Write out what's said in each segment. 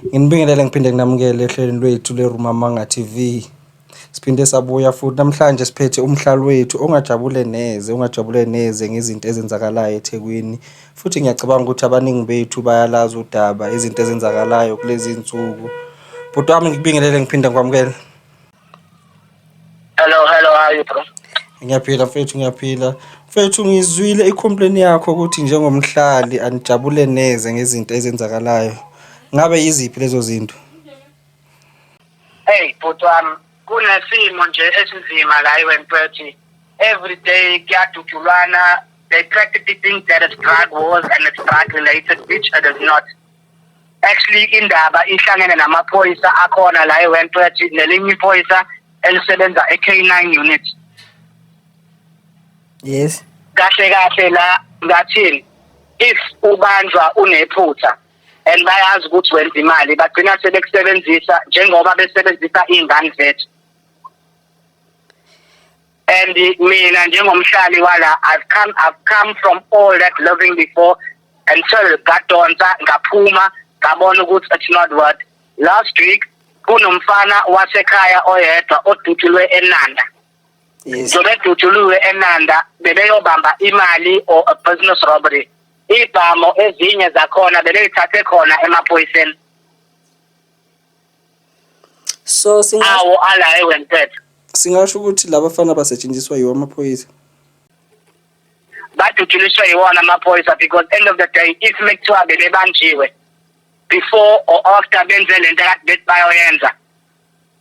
Nginibingelele ngiphinde nginamukele ehlelweni lwethu leRumamanga TV. Siphinde sabuya futhi namhlanje siphethe umhlalo wethu ongajabule neze ngezinto ezenzakalayo eThekwini. Futhi ngiyacabanga ukuthi abaningi bethu bayalazi udaba izinto ezenzakalayo kulezi insuku. Bhuti wami ngikubingelele ngiphinde ngikwamukele. Hello, how are you, bro? Ngiyaphila mfethu, ngiyaphila. Mfethu ngizwile i-complaint yakho ukuthi njengomhlali anijabule neze ngezinto ezenzakalayo. Ngabe yiziphi lezo zinto? Hey, but kunesimo nje esinzima la eWentworth. Every day kuyadutshulwana. They practically think that it's drug wars and it's drug related, which it is not. Actually, indaba ihlangene namaphoyisa akhona la eWentworth nelinye iphoyisa elisebenza e-K9 unit. Yes. Kahle la ngathini if ubanjwa unephutha and bayazi ukuthi wenza imali bagcina sebekusebenzisa njengoba besebenzisa ingane zethu. And mina njengomhlali wala I've come from all that living before until gadonsa ngaphuma ngabona ukuthi it's not worth. Last week kunomfana wasekhaya oyedwa odutshulwe eNanda. Yes. So bedutshulwe eNanda bebeyobamba imali or a business robbery. Ibhamo ezinye zakhona beleyithathe khona emaphoyiseni. So awo ala eWentworth. Singasho ukuthi labafana basetshenziswa yiwo amaphoyisa. Baduthuliswa yiwona amaphoyisa because end of the day if mekuthiwa bebanjiwe before or after benze lento kade bethi bayoyenza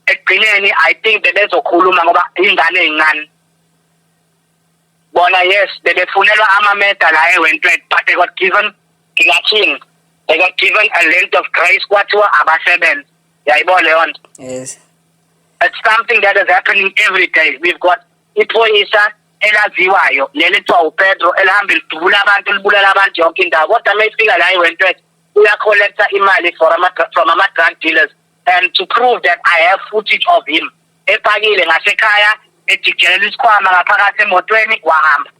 ekugcineni I think bebezokhuluma ngoba ingane ezincane. Bona yes bebefunelwa amameda la eWentworth but they got given a length of grace kwathiwa abasebenzi. Yayibona leyo nto. Yes. It's something that is happening every day. We've got iphoyisa elaziwayo leli kuthiwa uPedro elihamba lidubula abantu libulala abantu yonke indawo kodwa mayifika la eWentworth uyacollecta imali from ama-drug dealers and to prove that I have footage of him ephakile ngasekhaya ejijelela isikhwama ngaphakathi emotweni wahamba.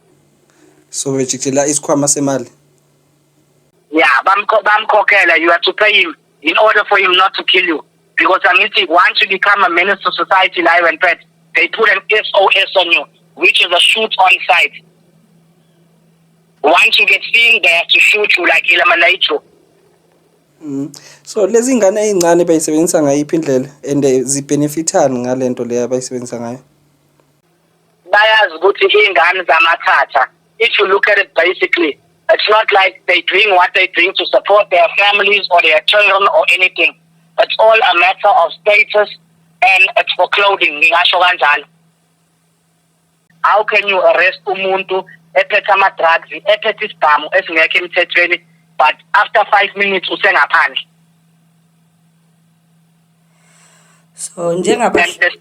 So bejikela isikhwama semali. Yeah, bamkhokhela. You have to pay him in order for him not to kill you. Because once you become a menace to society like Wentworth, they put an SOS on you, which is a shoot on sight. Once you get seen, they have to shoot you like eliminate you. So lezi ngane ezincane bayisebenzisa ngayiphi indlela and zibenefitani ngalento le abayisebenzisa ngayo? Bayazi ukuthi ingane zamathatha. If you look at it basically, it's not like they're doing what they're doing to support their families or their children or anything. It's all a matter of status and it's for clothing. Ngingasho kanjalo. How can you arrest umuntu ephethe ama-drugs, ephethe isibhamu esingekho emthethweni, but after 5 minutes usengaphandle? So and the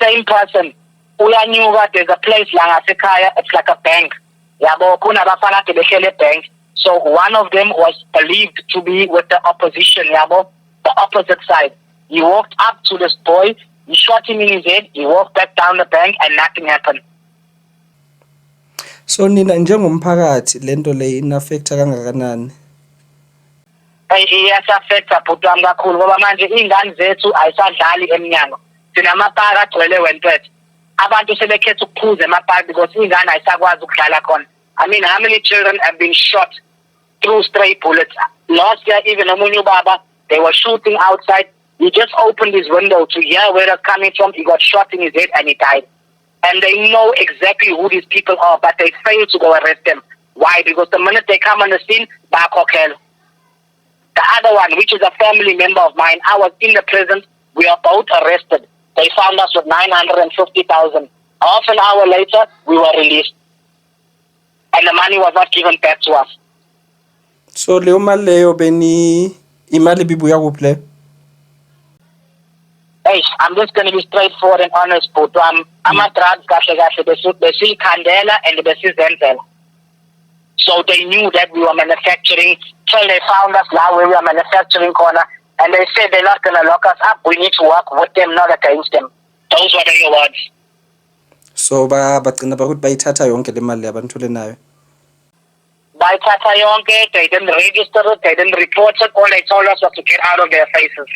same person uyanyuka. There's a place la ngasekhaya, it's like a bank. Yabo kunabafana kade behlele bank. So one of them was believed to be with the opposition, yabo, the opposite side. He walked up to this boy, he shot him in his head, he walked back down the bank and nothing happened. So nina njengomphakathi lento le inaffecta kangakanani? Iyasa-affecta bhuti wami kakhulu ngoba manje iy'ngane zethu ayisadlali eminyango. Sinamapaki agcwele eWentworth. Abantu sebekhetha ukuphuza emapaki because iy'ngane ayisakwazi ukudlala khona. I mean, how many children have been shot through stray bullets? Last year, even omunye ubaba, they were shooting outside. He just opened his window to hear where it's coming from. He got shot in his head and he died. And they know exactly who these people are, but they fail to go arrest them. Why? Because the minute they come on the scene, bakhokhela. The other one, which is a family member of mine, I was in the prison. We are both arrested. They found us with 950,000. Half an hour later, we were released. And the money was not given back to us. So leyo mali leyo imali bibuya kuphi le? Hey, I'm just going to be straightforward and honest, but ama-drugs kahle besikhandela and besizenzela. So they knew that we were manufacturing till they found us now where we are manufacturing corner, and they said they're not going to lock us up. We need to work with them, not against them. Those were their words. So bagcina bakuthi bayithatha yonke le mali abanthole nayo. Bayithatha yonke, they didn't register it, they didn't report it, all they told us was to get out of their faces.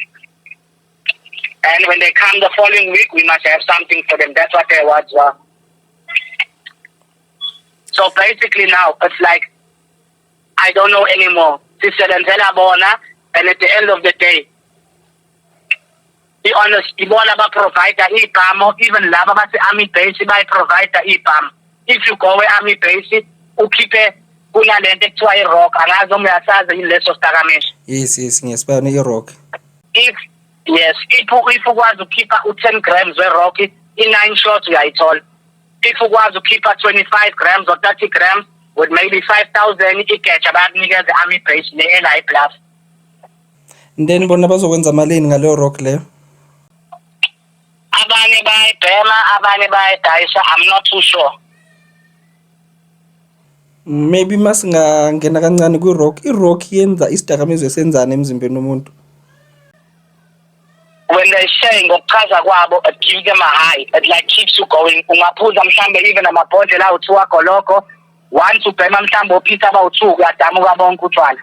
And when they come the following week, we must have something for them. That's what their words were. So basically now, it's like, I don't know anymore. And at the end of the day, be honest, ibona ba provider ipamo, even laba ba army base by provider ipam. If you go army base, ukhiphe kunalento ekuthiwa i-rock, angazi uyasazi yini leso sidakamizwa. Yes, ngiyasibona i-rock. If ukwazi ukhipha u-10 grams we-rock, i-9 shots uyayithola. If ukwazi ukhipha 25 grams or 30 grams with maybe 5,000 ikecha bayakunikeza army base ne-LI plus. Then bona bazokwenza malini ngaleyo rock leyo? Abanye bayayibhema, abanye bayayidayisa, I'm not too sure. Maybe masingangena kancane kwi-rock. I-rock yenza isidakamizwa esenzana emzimbeni womuntu. When they say ngokuchaza kwabo, it gives them a high. It like keeps you going. Ungaphuza mhlambe even amabhodlela awu-2 akho lokho. Once ubhema mhlambe uphisa abawu-2 uyadamuka bonke utshwala.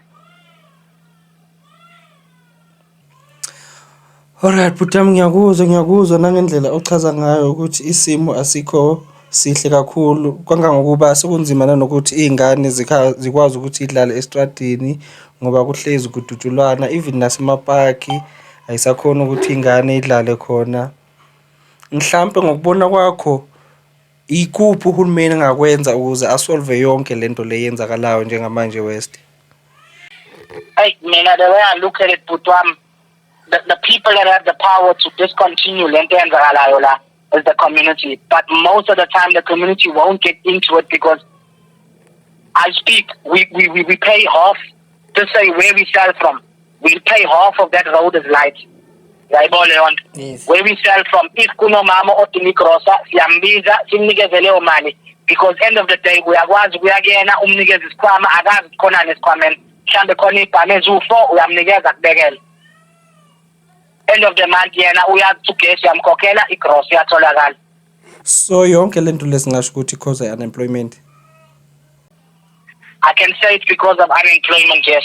Alright, butami ngiyakuzwa nangendlela ochaza ngayo ukuthi isimo asikho sihle kakhulu kangangokuba sekunzima nanokuthi izingane zikwazi ukuthi idlale estradini ngoba kuhlezi kudutshulwana, even nasemapaki ayisakhona ukuthi ingane idlale khona. Mhlambe ngokubona kwakho ikuphi uhulumeni angakwenza ukuze asolve yonke lento leyenzakalayo njengamanje West? Hey, mina, the way I look at it, Putwam, the people that have the power to discontinue lento eyenzakalayo la is the community. But most of the time, the community won't get into it because I speak, we pay half to say where we sell from. We pay half of that road as light. Yes. Where we sell from, if kuno mama otinikrosa, siyambiza, simnikeze leyo mali. Because end of the day, uyakwazi kuyakena umnikeze isikhwama, akazi khona nesikhwameni. Mhlambe khona ibhane eziwu-4 uyamnikeza kubekele. End of the month yena uyazi ugesi yamkhokhela, igross iyatholakala. So yonke lento lesingasho ukuthi cause unemployment. I can say it's because of unemployment, yes.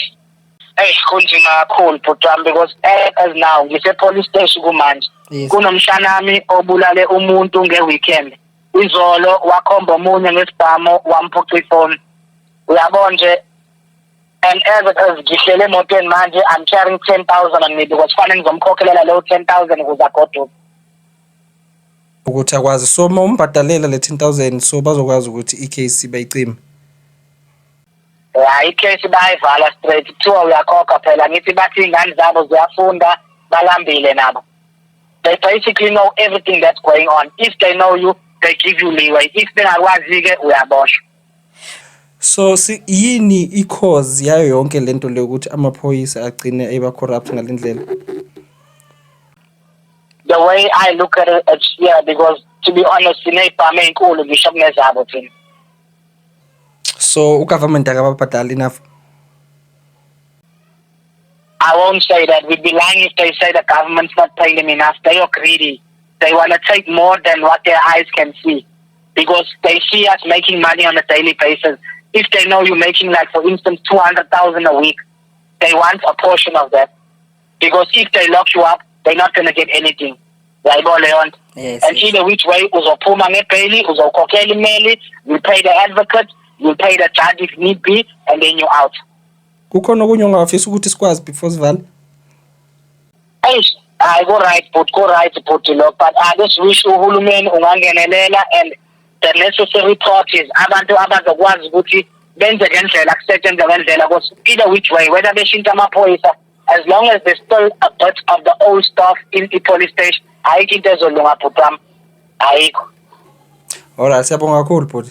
Hey, kunzima kakhulu bhutwami because as now ngise-police station kumanje. Yes. Kunomshanami obulale umuntu nge-weekend. Izolo wakhomba omunye ngesibhamu wamphuca ifoni. Uyabona nje, and as ngihlele emotweni manje, I'm carrying 10,000 on me because kufanele ngizomkhokhelela leyo 10,000 ukuze agoduke. Ukuthi akwazi so uma umbhadalela le 10,000 so bazokwazi ukuthi i-case bayicime. Ya icase bayivala straight kuthiwa uyakhokha phela, ngithi bathi iy'ngane zabo ziyafunda balambile nabo. They basically know everything that's going on. If they know you, they give you leeway. If bengakwazi-ke uyaboshwa. So yini i-cause yayo yonke lento le ukuthi amaphoyisa agcine eba corrupt ngalendlela? The way I look at it, it's because to be honest, siney'bhamu ey'nkulu ngisho kunezabo thina. So ugovernment akababhadali enough? I won't say that. We'd be lying if they say the government's not paying them enough. They are greedy. They want to take more than what their eyes can see because they see us making money on a daily basis. If they know you're making, like, for instance, 200,000 a week, they want a portion of that. Because if they lock you up, they're not going to get anything. Yes. And either which way, uzophuma ngebail, uzokhokhela imali, you pay the advocate, you pay the judge if need be, and then you're out. Kukhona okunye ongafisa ukuthi sikwazi before sivale? Go right, but I just wish uhulumeni ungangenelela and the necessary parties, abantu abazokwazi ukuthi benze ngendlela, kusetshenzwe ngendlela, because either which way, whether beshintsha amaphoyisa, as long as there's still a bit of the old stuff in the police station, ayikho into ezolunga bhutami, ayikho. Alright, siyabonga kakhulu bhuti.